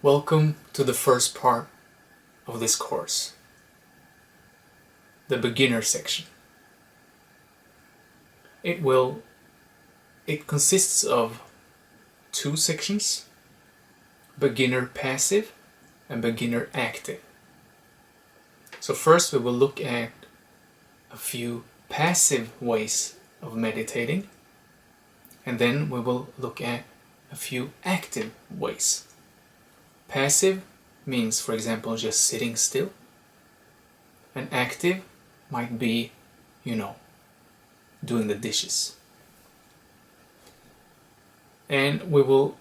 Welcome to the first part of this course, the beginner section. It consists of two sections, beginner passive and beginner active. So first we will look at a few passive ways of meditating, and then we will look at a few active ways. Passive means, for example, just sitting still, and active might be, doing the dishes. And we will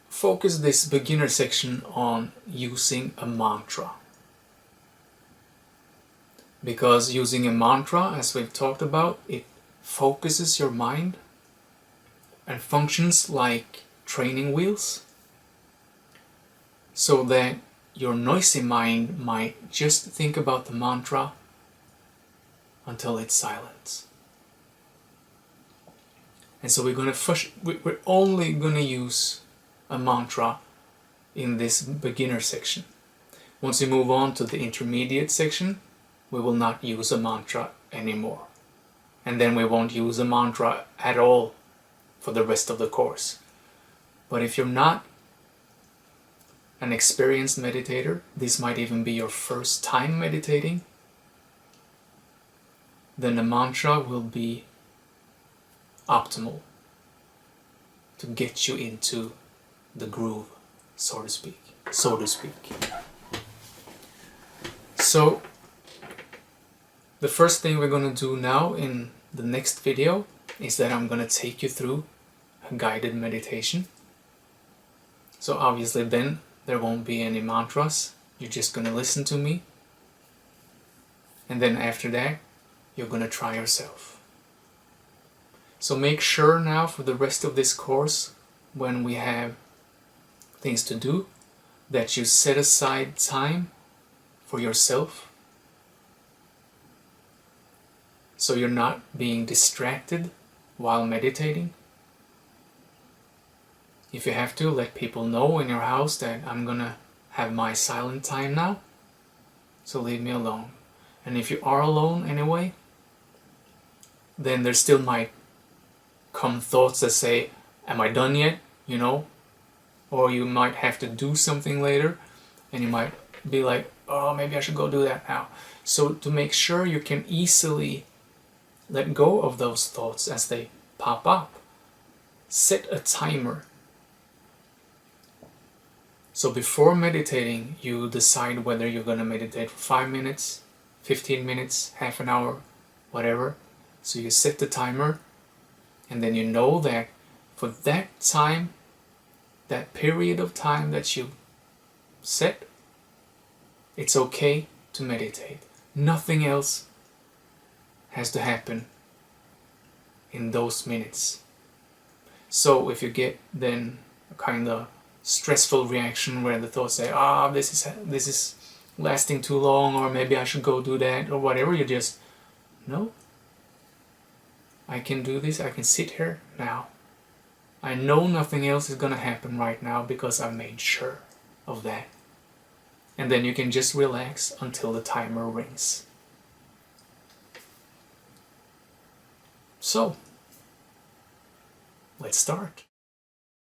focus this beginner section on using a mantra. Because using a mantra, as we've talked about, it focuses your mind and functions like training wheels, so that your noisy mind might just think about the mantra until it's silent. And so we're only going to use a mantra in this beginner section. Once we move on to the intermediate section, we will not use a mantra anymore. And then we won't use a mantra at all for the rest of the course. But if you're not an experienced meditator, this might even be your first time meditating, then the mantra will be optimal to get you into the groove, so to speak. So the first thing we're going to do now in the next video is that I'm going to take you through a guided meditation. So obviously then there won't be any mantras. You're just going to listen to me. And then after that, you're going to try yourself. So make sure now for the rest of this course, when we have things to do, that you set aside time for yourself. So you're not being distracted while meditating. If you have to, let people know in your house that I'm gonna have my silent time now, so leave me alone. And if you are alone anyway, then there still might come thoughts that say, am I done yet? Or you might have to do something later, and you might be like, oh, maybe I should go do that now. So to make sure you can easily let go of those thoughts as they pop up, set a timer. So before meditating, you decide whether you're going to meditate for 5 minutes, 15 minutes, half an hour, whatever. So you set the timer, and then you know that for that time, that period of time that you set, it's okay to meditate. Nothing else has to happen in those minutes. So if you get then a kind of stressful reaction where the thoughts say, this is lasting too long, or maybe I should go do that, or whatever, you just, no, I can do this, I can sit here now. I know nothing else is gonna happen right now because I made sure of that. And then you can just relax until the timer rings. So, let's start.